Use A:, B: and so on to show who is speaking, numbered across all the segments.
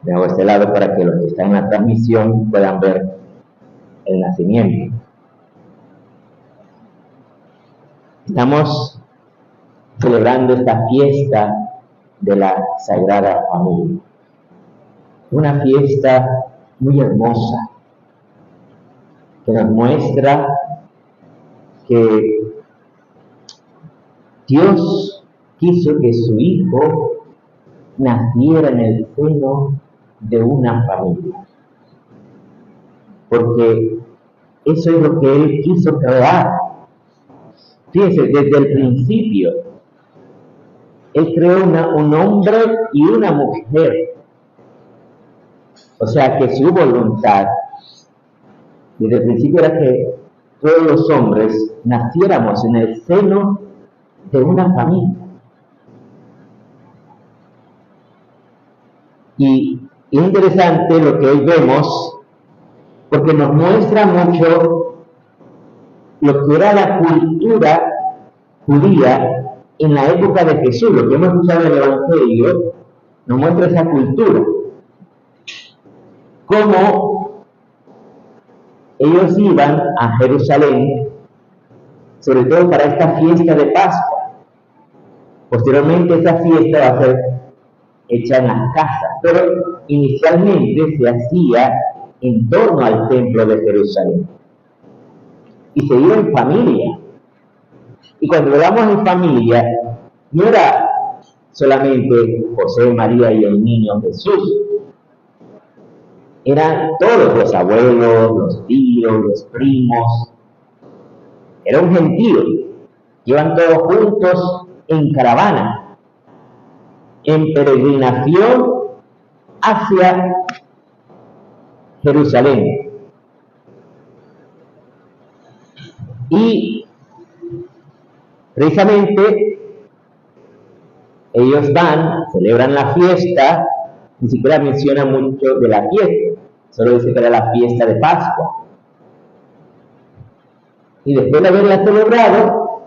A: Me hago este lado para que los que están en la transmisión puedan ver el nacimiento. Estamos celebrando esta fiesta de la Sagrada Familia. Una fiesta muy hermosa que nos muestra que Dios quiso que su Hijo naciera en el seno de una familia. Porque eso es lo que Él quiso crear. Fíjense, desde el principio, Él creó un hombre y una mujer. O sea que su voluntad, desde el principio, era que todos los hombres naciéramos en el seno de una familia. Y es interesante lo que hoy vemos, porque nos muestra mucho lo que era la cultura judía en la época de Jesús. Lo que hemos escuchado en el Evangelio nos muestra esa cultura. Cómo ellos iban a Jerusalén, sobre todo para esta fiesta de Pascua. Posteriormente esa fiesta va a ser hecha en las casas, pero inicialmente se hacía en torno al templo de Jerusalén. Y se iba en familia. Y cuando hablamos en familia, no era solamente José, María y el niño Jesús. Eran todos los abuelos, los tíos, los primos. Era un gentío. Iban todos juntos en caravana, en peregrinación hacia Jerusalén. Y precisamente ellos van, celebran la fiesta, ni siquiera menciona mucho de la fiesta, solo dice que era la fiesta de Pascua. Y después de haberla celebrado,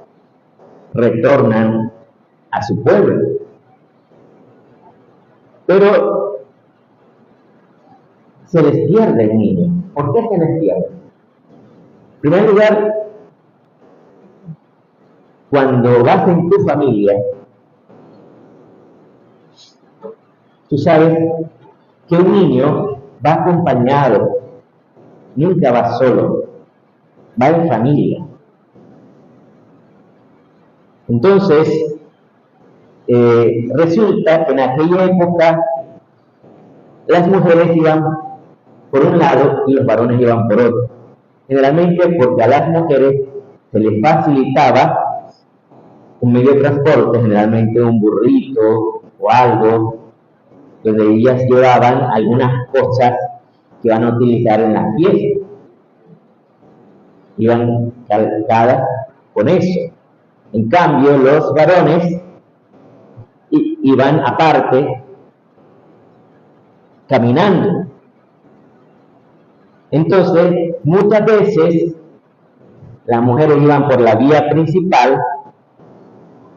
A: retornan a su pueblo. Pero se les pierde el niño. ¿Por qué se les pierde? En primer lugar, cuando vas en tu familia, tú sabes que un niño va acompañado, nunca va solo, va en familia. Entonces, resulta que en aquella época las mujeres iban por un lado y los varones iban por otro. Generalmente porque a las mujeres se les facilitaba un medio de transporte, generalmente un burrito o algo, donde ellas llevaban algunas cosas que iban a utilizar en la fiesta. Iban cargadas con eso. En cambio, los varones iban aparte, caminando. Entonces, muchas veces, las mujeres iban por la vía principal,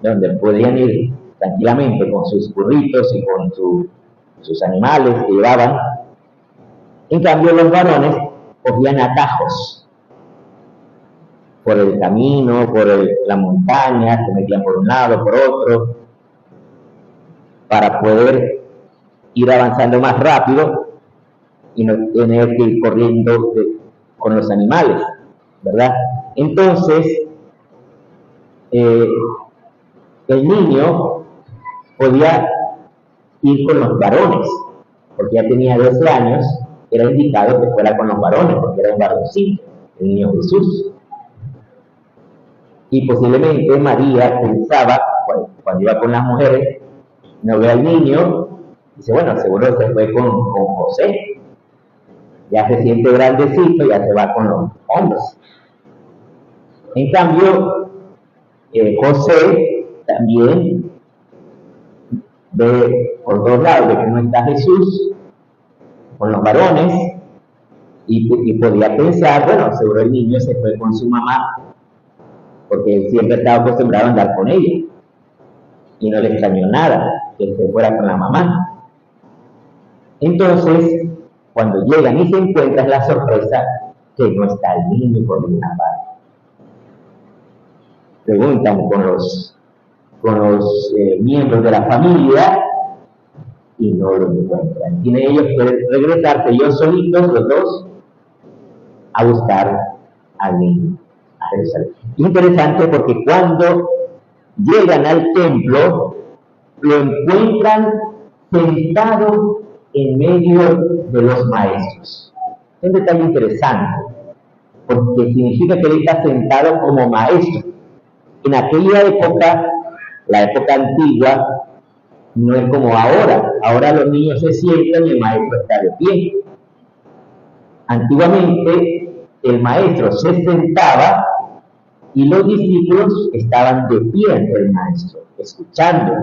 A: donde podían ir tranquilamente con sus burritos y con sus animales que llevaban. En cambio, los varones cogían atajos por el camino, por la montaña, se metían por un lado, por otro, para poder ir avanzando más rápido y no tener que ir corriendo con los animales, ¿verdad? Entonces, el niño podía ir con los varones, porque ya tenía 12 años, era indicado que fuera con los varones, porque era un varoncito, el niño Jesús. Y posiblemente María pensaba, cuando iba con las mujeres, no ve al niño, dice, bueno, seguro se fue con José, ya se siente grandecito, ya se va con los hombres. En cambio, José también ve por dos lados de que no está Jesús con los varones y podía pensar, bueno, seguro el niño se fue con su mamá porque él siempre estaba acostumbrado a andar con ella y no le extrañó nada que se fuera con la mamá. Entonces, cuando llegan y se encuentran, la sorpresa que no está el niño por ninguna parte. Preguntan con los miembros de la familia y no lo encuentran. Tienen ellos que regresarse ellos solitos, los dos, a buscar al niño a Jerusalén. Es interesante porque cuando llegan al templo, lo encuentran sentado en medio de los maestros. Es un detalle interesante, porque significa que él está sentado como maestro. En aquella época, la época antigua, no es como ahora. Ahora los niños se sientan y el maestro está de pie. Antiguamente, el maestro se sentaba y los discípulos estaban de pie ante el maestro, escuchando.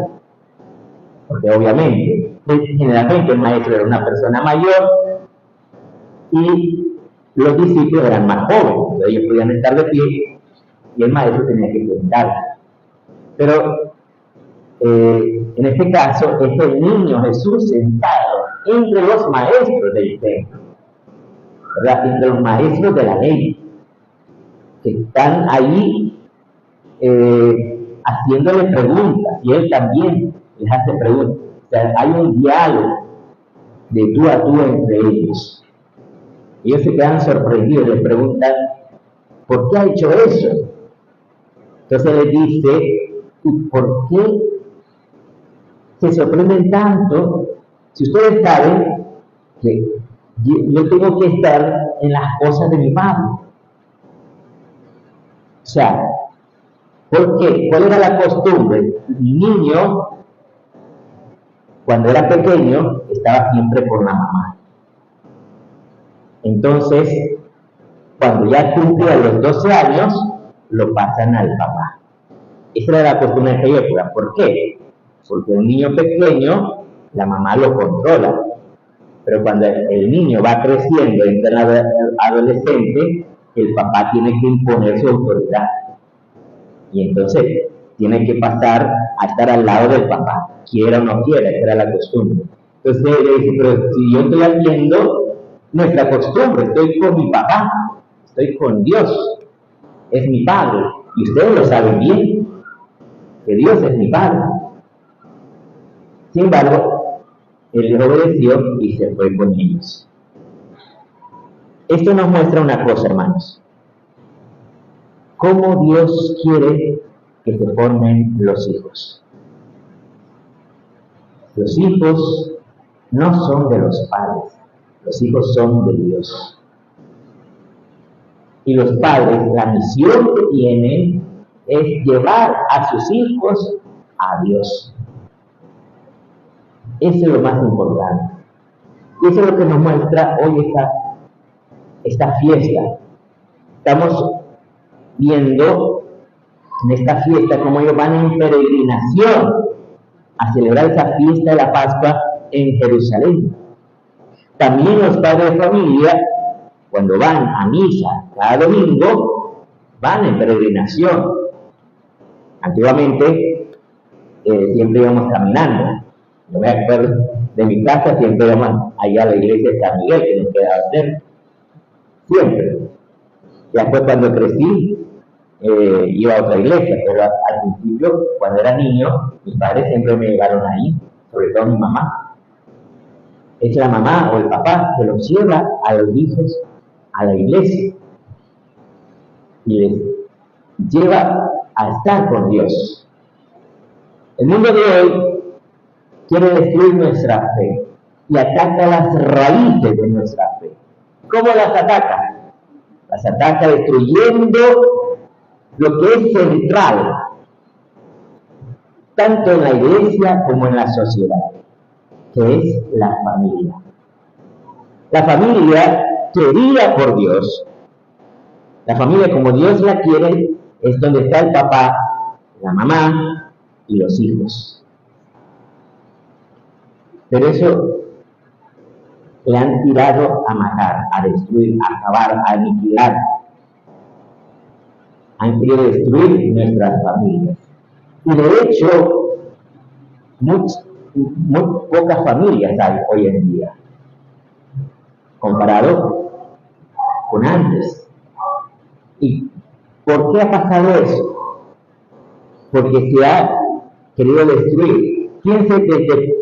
A: Porque obviamente, generalmente el maestro era una persona mayor y los discípulos eran más jóvenes. Entonces ellos podían estar de pie y el maestro tenía que sentarse. Pero en este caso es el niño Jesús sentado entre los maestros del templo, ¿verdad? Entre los maestros de la ley, que están ahí haciéndole preguntas, y él también les hace preguntas. O sea, hay un diálogo de tú a tú entre ellos. Ellos se quedan sorprendidos, les preguntan, ¿por qué ha hecho eso? Entonces les dice, ¿y por qué se sorprenden tanto? Si ustedes saben que yo tengo que estar en las cosas de mi padre. O sea, ¿por qué? ¿Cuál era la costumbre? Mi niño, cuando era pequeño, estaba siempre con la mamá. Entonces, cuando ya cumplía los 12 años, lo pasan al papá. Esa era la costumbre de aquella época. ¿Por qué? Porque un niño pequeño, la mamá lo controla. Pero cuando el niño va creciendo, entra en adolescente, el papá tiene que imponer su autoridad. Y entonces tiene que pasar a estar al lado del papá, quiera o no quiera, esa era la costumbre. Entonces le dice, pero si yo estoy haciendo nuestra costumbre, estoy con mi papá, estoy con Dios, es mi padre, y ustedes lo saben bien, que Dios es mi padre. Sin embargo, él les obedeció y se fue con ellos. Esto nos muestra una cosa, hermanos. Cómo Dios quiere que se formen los hijos. Los hijos no son de los padres, los hijos son de Dios. Y los padres, la misión que tienen es llevar a sus hijos a Dios. Eso es lo más importante. Y eso es lo que nos muestra hoy esta fiesta. Estamos viendo en esta fiesta cómo ellos van en peregrinación a celebrar esa fiesta de la Pascua en Jerusalén. También los padres de familia, cuando van a misa cada domingo, van en peregrinación. Antiguamente siempre íbamos caminando. Yo me acuerdo de mi casa, siempre íbamos allá a la iglesia de San Miguel, que nos quedaba cerca. Siempre. Ya después cuando crecí, iba a otra iglesia, pero al principio, cuando era niño, mis padres siempre me llevaron ahí, sobre todo mi mamá. Es la mamá o el papá que los lleva a los hijos a la iglesia y les lleva a estar con Dios. El mundo de hoy quiere destruir nuestra fe y ataca las raíces de nuestra fe. ¿Cómo las ataca? Las ataca destruyendo lo que es central, tanto en la iglesia como en la sociedad, que es la familia. La familia querida por Dios, la familia como Dios la quiere, es donde está el papá, la mamá y los hijos. Pero eso le han tirado a matar, a destruir, a acabar, a aniquilar. Han querido destruir nuestras familias. Y de hecho, muy pocas familias hay hoy en día. comparado con antes. ¿Y por qué ha pasado eso? Porque se ha querido destruir. Fíjense desde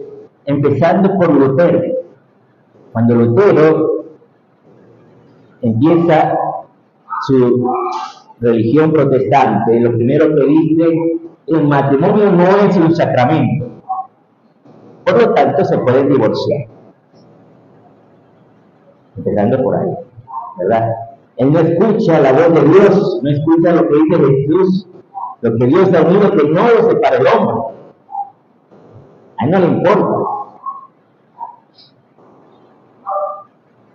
A: empezando por Lutero. Cuando Lutero empieza su religión protestante, lo primero que dice, el matrimonio no es un sacramento, por lo tanto se pueden divorciar. Empezando por ahí, ¿verdad? Él no escucha la voz de Dios, no escucha lo que dice Jesús, lo que Dios ha unido, que no lo separa el hombre. A él no le importa.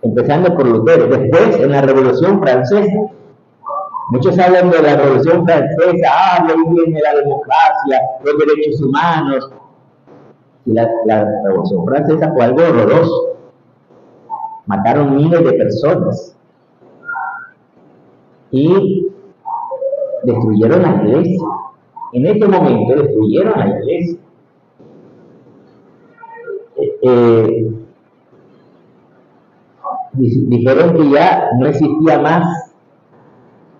A: Empezando por Lutero. Después, en la Revolución Francesa, muchos hablan de la Revolución Francesa, ahí viene la democracia, los derechos humanos. Y la Revolución Francesa fue algo horroroso. Mataron miles de personas y destruyeron la iglesia. En ese momento destruyeron la iglesia. Dijeron que ya no existía más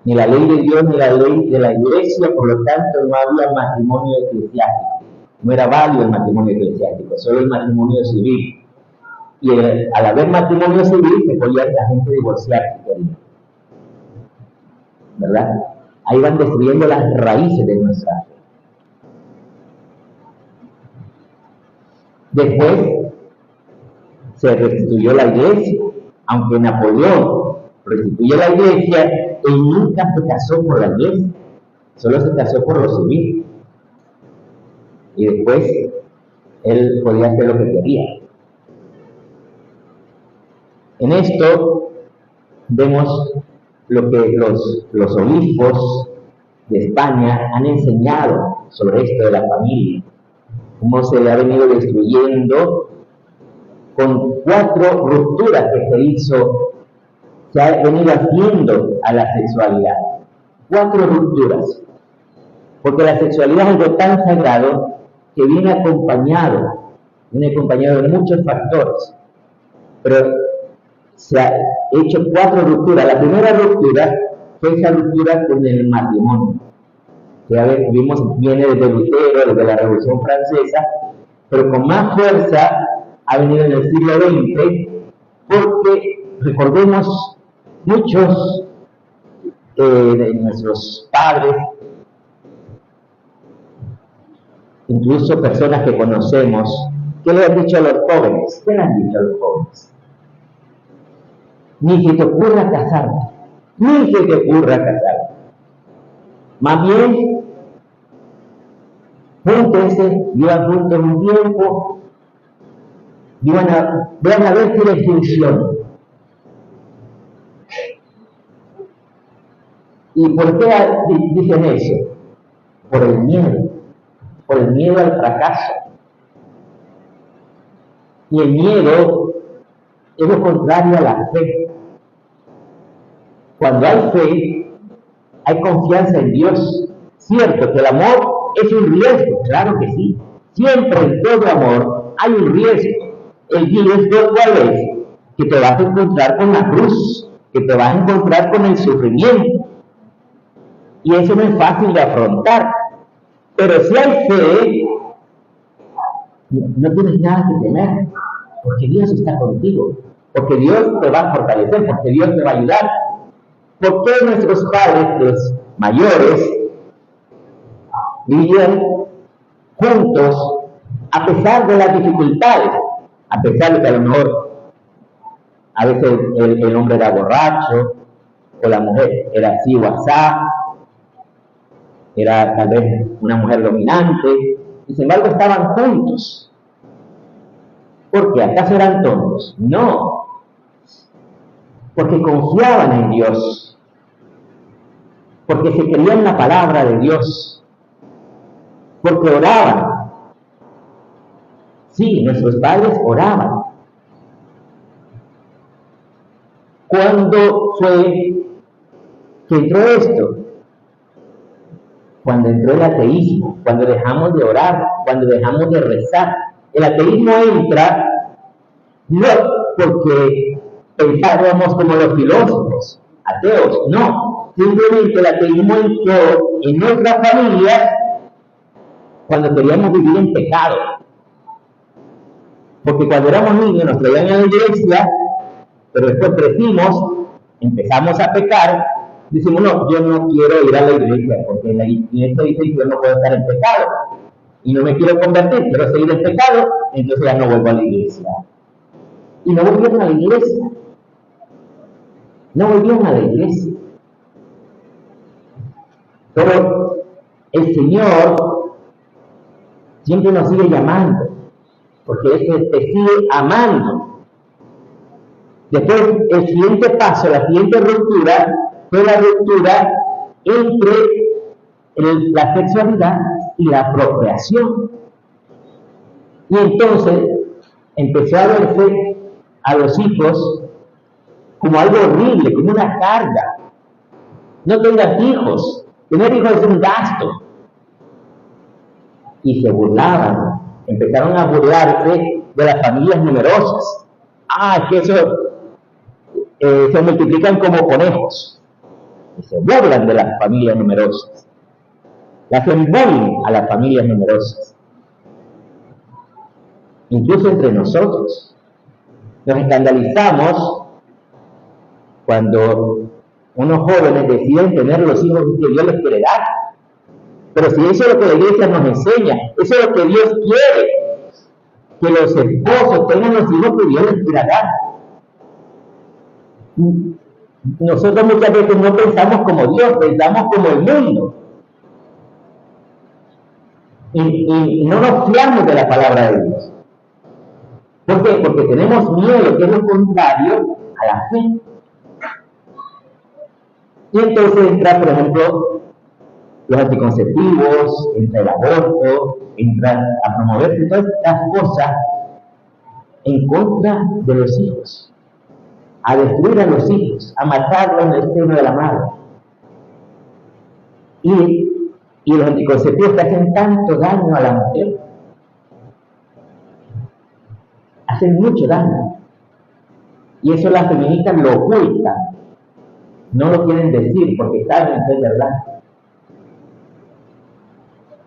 A: ni la ley de Dios ni la ley de la iglesia, por lo tanto no había matrimonio eclesiástico. No era válido el matrimonio eclesiástico, solo el matrimonio civil. Y al haber matrimonio civil se podía la gente divorciar, ¿verdad? Ahí van destruyendo las raíces de nuestra fe. Después se restituyó la iglesia, aunque Napoleón restituyó la iglesia, él nunca se casó por la iglesia, solo se casó por lo civil. Y después él podía hacer lo que quería. En esto vemos lo que los obispos de España han enseñado sobre esto de la familia, cómo se le ha venido destruyendo con 4 rupturas que se ha venido haciendo a la sexualidad. 4 rupturas, porque la sexualidad es algo tan sagrado que viene acompañado de muchos factores, pero se ha hecho 4 rupturas. La primera ruptura fue esa ruptura con el matrimonio, que vimos viene desde Lutero, desde la Revolución Francesa, pero con más fuerza ha venido en el siglo XX, porque recordemos muchos de nuestros padres, incluso personas que conocemos, ¿qué le han dicho a los jóvenes? ¿Qué le han dicho a los jóvenes? Ni se te ocurra casarte, ni se te ocurra casarte. Más bien, júntense, vivan juntos un tiempo, vean a ver si les funciona. ¿Y por qué dicen eso? Por el miedo al fracaso. Y el miedo es lo contrario a la fe. Cuando hay fe, hay confianza en Dios. Cierto que el amor es un riesgo, claro que sí. Siempre en todo amor hay un riesgo. El riesgo, ¿cuál es? Que te vas a encontrar con la cruz, que te vas a encontrar con el sufrimiento. Y eso no es fácil de afrontar. Pero si hay fe, no tienes nada que temer, porque Dios está contigo, porque Dios te va a fortalecer, porque Dios te va a ayudar. ¿Por qué nuestros padres, los mayores, vivían juntos a pesar de las dificultades? A pesar de que a lo mejor a veces el hombre era borracho, o la mujer era así o asá, era tal vez una mujer dominante, y sin embargo estaban juntos. ¿Por qué? ¿Acaso eran tontos? No, porque confiaban en Dios, porque se creían la palabra de Dios, porque oraban. Sí, nuestros padres oraban. ¿Cuándo fue que entró esto? Cuando entró el ateísmo, cuando dejamos de orar, cuando dejamos de rezar. El ateísmo entra no porque pensábamos como los filósofos, ateos. No, simplemente el ateísmo entró en nuestra familia cuando queríamos vivir en pecado. Porque cuando éramos niños nos traían a la iglesia, pero después crecimos, empezamos a pecar, decimos, no, yo no quiero ir a la iglesia, porque en la iglesia dice que yo no puedo estar en pecado, y no me quiero convertir, quiero seguir en pecado, entonces ya no vuelvo a la iglesia. Y no volvieron a la iglesia. No volvieron a la iglesia. Pero el Señor siempre nos sigue llamando, porque Él te sigue amando. Después, el siguiente paso, la siguiente ruptura, fue la ruptura entre la sexualidad y la procreación. Y entonces empezó a verse a los hijos como algo horrible, como una carga. No tengas hijos, tener hijos es un gasto. Y se burlaban, empezaron a burlarse de las familias numerosas. Que eso se multiplican como conejos. Y se burlan de las familias numerosas. Le hacen bullying a las familias numerosas. Incluso entre nosotros. Nos escandalizamos cuando unos jóvenes deciden tener los hijos que Dios les quiere dar. Pero si eso es lo que la iglesia nos enseña, eso es lo que Dios quiere, que los esposos tengan los hijos que Dios les quiera dar. Nosotros muchas veces no pensamos como Dios, pensamos como el mundo. Y no nos fiamos de la palabra de Dios. ¿Por qué? Porque tenemos miedo, que es lo contrario a la fe. Y entonces entra, por ejemplo, los anticonceptivos, entra el aborto, entra a promoverse todas estas cosas en contra de los hijos, a destruir a los hijos, a matarlos en el seno de la madre. Y los anticonceptivos que hacen tanto daño a la mujer, hacen mucho daño. Y eso las feministas lo ocultan, no lo quieren decir porque saben que es verdad.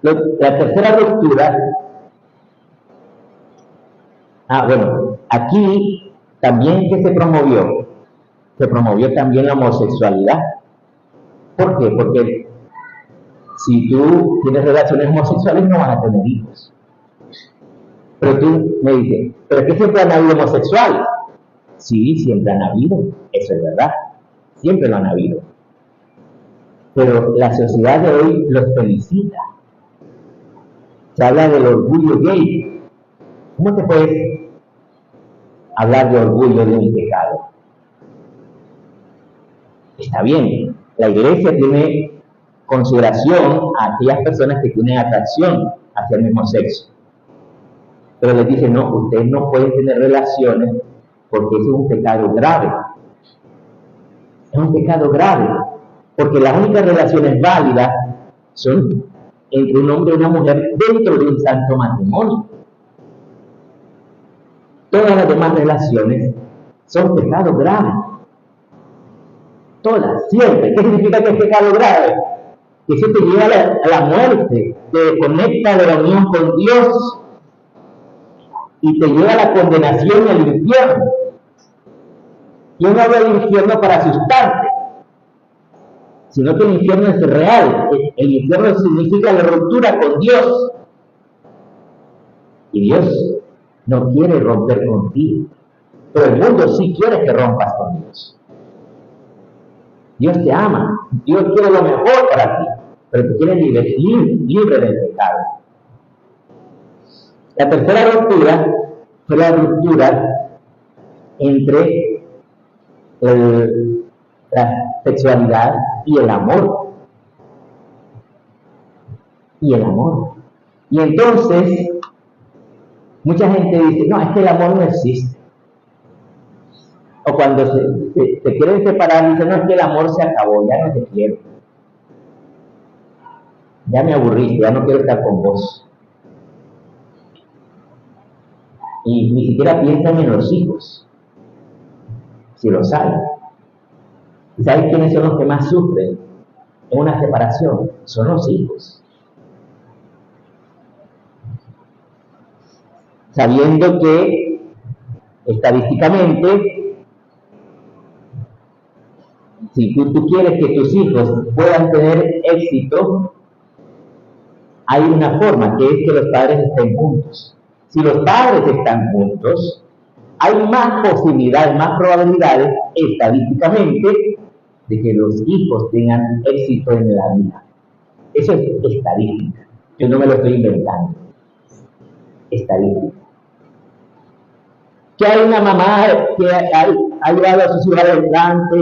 A: La tercera ruptura, aquí también que se promovió también la homosexualidad. ¿Por qué? Porque si tú tienes relaciones homosexuales no vas a tener hijos. Pero tú me dices, ¿pero qué siempre han habido homosexuales? Sí, siempre han habido, eso es verdad, siempre lo han habido. Pero la sociedad de hoy los felicita. Se habla del orgullo gay. ¿Cómo te puedes hablar de orgullo de un pecado? Está bien, la iglesia tiene consideración a aquellas personas que tienen atracción hacia el mismo sexo. Pero les dice, no, ustedes no pueden tener relaciones porque eso es un pecado grave. Es un pecado grave, porque las únicas relaciones válidas son entre un hombre y una mujer dentro de un santo matrimonio. Todas las demás relaciones son pecados graves. Todas, siempre. ¿Qué significa que es pecado grave? Que eso te lleva a la muerte, te desconecta de la unión con Dios y te lleva a la condenación y al infierno. Yo no hablo del infierno para asustarte, sino que el infierno es real. El infierno significa la ruptura con Dios. Y Dios no quiere romper contigo, pero el mundo sí quiere que rompas con Dios. Dios te ama, Dios quiere lo mejor para ti, pero te quiere libre del pecado. La tercera ruptura fue la ruptura entre la sexualidad y el amor. Y entonces, mucha gente dice, no, es que el amor no existe. O cuando se quieren separar, dicen, no, es que el amor se acabó, ya no te quiero. Ya me aburriste, ya no quiero estar con vos. Y ni siquiera piensan en los hijos. si los hay. ¿Y sabes quiénes son los que más sufren en una separación? Son los hijos. Sabiendo que estadísticamente, si tú quieres que tus hijos puedan tener éxito, hay una forma, que es que los padres estén juntos. Si los padres están juntos, hay más posibilidades, más probabilidades, estadísticamente, de que los hijos tengan éxito en la vida. Eso es estadística. Yo no me lo estoy inventando. Estadística. Que hay una mamá que ha llevado a sus hijos adelante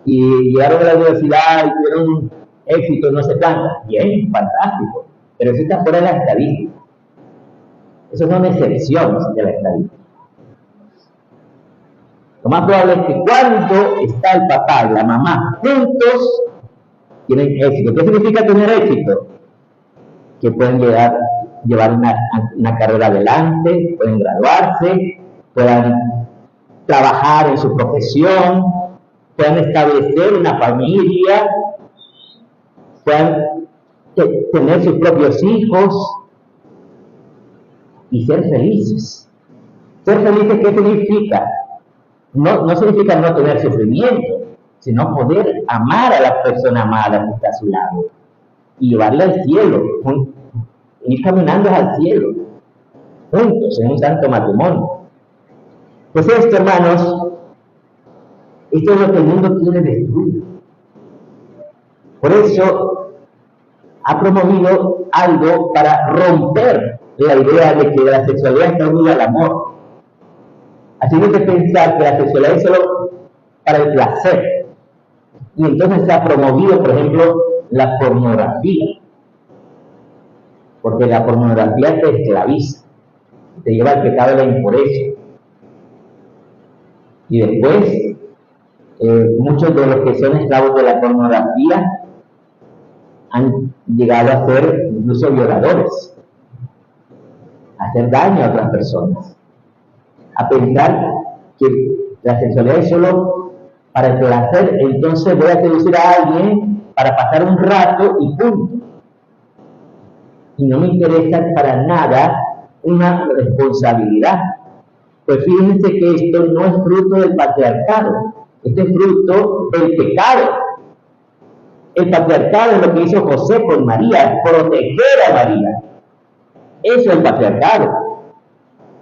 A: y llegaron a la universidad y tuvieron éxito, no sé cuánto. Bien, fantástico. Pero eso está fuera de la estadística. Eso son excepciones de la estadística. Lo más probable es que cuando está el papá y la mamá juntos, tienen éxito. ¿Qué significa tener éxito? Que pueden llevar una carrera adelante, pueden graduarse, puedan trabajar en su profesión, puedan establecer una familia, puedan tener sus propios hijos y ser felices. Ser felices, ¿qué significa? No significa no tener sufrimiento, sino poder amar a la persona amada que está a su lado y llevarla al cielo, ir caminando al cielo, juntos en un santo matrimonio. Pues esto, hermanos, esto es lo que el mundo quiere destruir. Por eso ha promovido algo para romper la idea de que la sexualidad está unida al amor. Así que pensar que la sexualidad es solo para el placer. Y entonces se ha promovido, por ejemplo, la pornografía. Porque la pornografía te esclaviza, te lleva al pecado de la impureza. Y después, muchos de los que son esclavos de la pornografía han llegado a ser incluso violadores, a hacer daño a otras personas, a pensar que la sexualidad es solo para el placer, entonces voy a seducir a alguien para pasar un rato y punto. Y no me interesa para nada una responsabilidad. Pues fíjense que esto no es fruto del patriarcado, esto es fruto del pecado. El patriarcado es lo que hizo José con María, proteger a María. Eso es el patriarcado.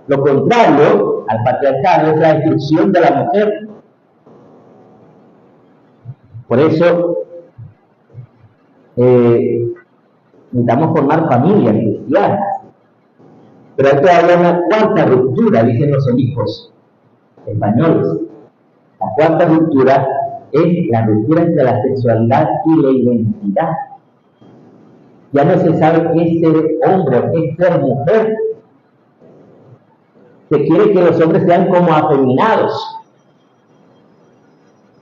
A: Lo contrario al patriarcado es la destrucción de la mujer. Por eso necesitamos formar familias cristianas. Pero hay que hablar de una cuarta ruptura, dicen los obispos españoles. La cuarta ruptura es la ruptura entre la sexualidad y la identidad. Ya no se sabe qué es ser hombre o qué es ser mujer. Se quiere que los hombres sean como afeminados,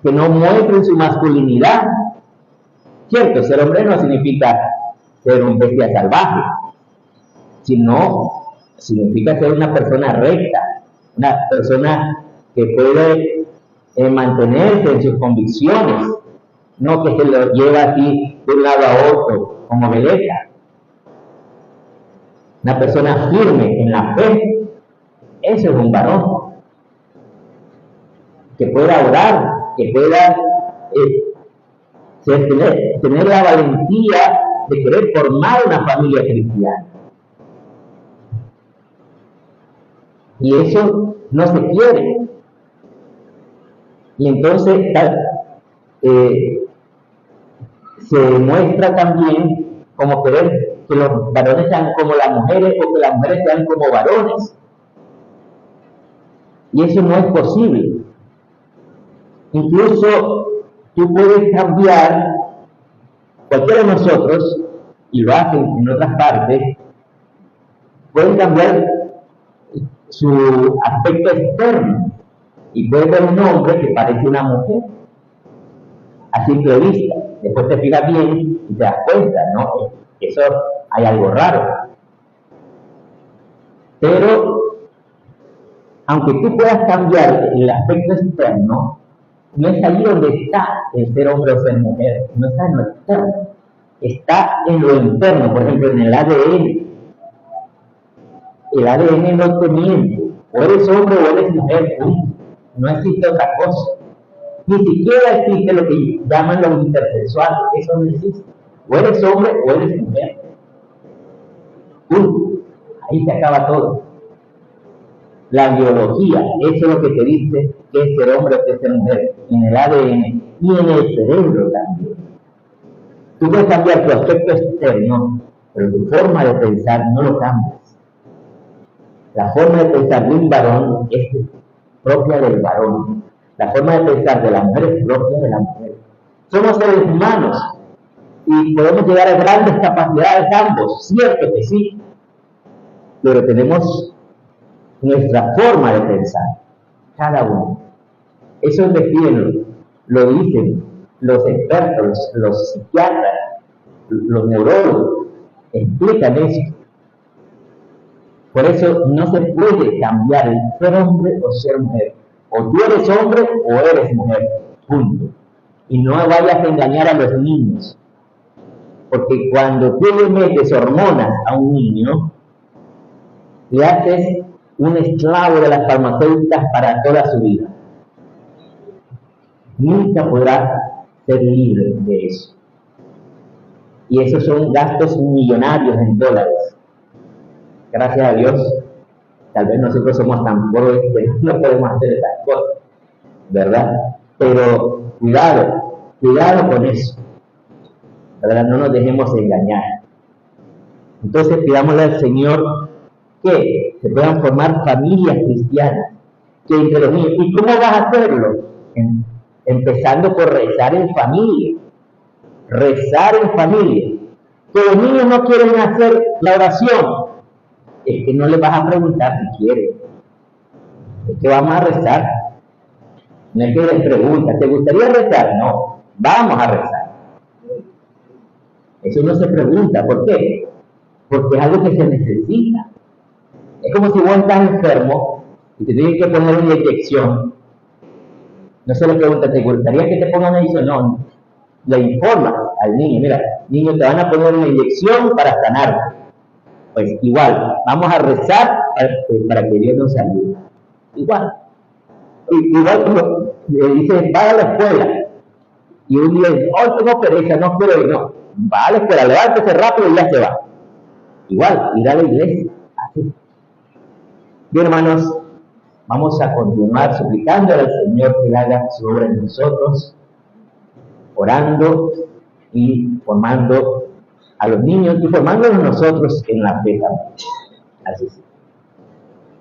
A: que no muestren su masculinidad. Cierto, ser hombre no significa ser un bestia salvaje, sino significa ser una persona recta, una persona que puede mantenerse en sus convicciones, no que se lo lleva así de un lado a otro como veleta. Una persona firme en la fe. Eso es un varón que pueda orar, que pueda tener la valentía de querer formar una familia cristiana. Y eso no se quiere. Y entonces se muestra también como querer que los varones sean como las mujeres o que las mujeres sean como varones. Y eso no es posible. Incluso tú puedes cambiar, cualquiera de nosotros, y lo hacen en otras partes, pueden cambiar su aspecto externo y puede ver un hombre que parece una mujer a simple vista. Después te fijas bien y te das cuenta, ¿no? Eso hay algo raro. Pero aunque tú puedas cambiar el aspecto externo, no es ahí donde está el ser hombre o ser mujer, no está en lo externo, está en lo interno, por ejemplo, en el ADN. El ADN no te miente, o eres hombre o eres mujer, no existe otra cosa. Ni siquiera existe lo que llaman los intersexuales, eso no existe. O eres hombre o eres mujer. Ahí se acaba todo. La biología, eso es lo que te dice que es ser hombre o que es ser mujer, en el ADN y en el cerebro también. Tú puedes cambiar tu aspecto externo, pero tu forma de pensar no lo cambias. La forma de pensar de un varón es propia del varón. La forma de pensar de la mujer es propia de la mujer. Somos seres humanos y podemos llegar a grandes capacidades ambos, cierto que sí, pero tenemos nuestra forma de pensar, cada uno. Eso lo dicen los expertos, los psiquiatras, los neurólogos, explican eso. Por eso no se puede cambiar el ser hombre o ser mujer. O tú eres hombre o eres mujer, punto. Y no vayas a engañar a los niños, porque cuando tú le metes hormonas a un niño, le haces un esclavo de las farmacéuticas para toda su vida. Nunca podrá ser libre de eso. Y esos son gastos millonarios en dólares. Gracias a Dios, tal vez nosotros somos tan pobres que no podemos hacer esas cosas, ¿verdad? Pero cuidado con eso, ¿verdad? No nos dejemos engañar. Entonces pidámosle al Señor que se puedan formar familias cristianas, que entre los niños. ¿Y cómo vas a hacerlo? Empezando por rezar en familia. Rezar en familia. Que los niños no quieren hacer la oración, es que no les vas a preguntar si quieren. Es que vamos a rezar. No es que les preguntas, ¿te gustaría rezar? No, vamos a rezar. Eso no se pregunta. ¿Por qué? Porque es algo que se necesita. Es como si vos estás enfermo y te tienen que poner una inyección. No se le pregunta, ¿te gustaría que te pongan una inyección? No, le informas al niño, mira, niño, te van a poner una inyección para sanar. Pues igual, vamos a rezar para que Dios nos ayude. Igual como le dice, va a la escuela, y un día dice, hoy tengo pereza, no quiero ir, no, va a la escuela, levántese rápido y ya se va. Igual, ir a la iglesia, así. Bien, hermanos, vamos a continuar suplicando al Señor que haga su obra en nosotros, orando y formando a los niños y formándonos nosotros en la fe también. Así es.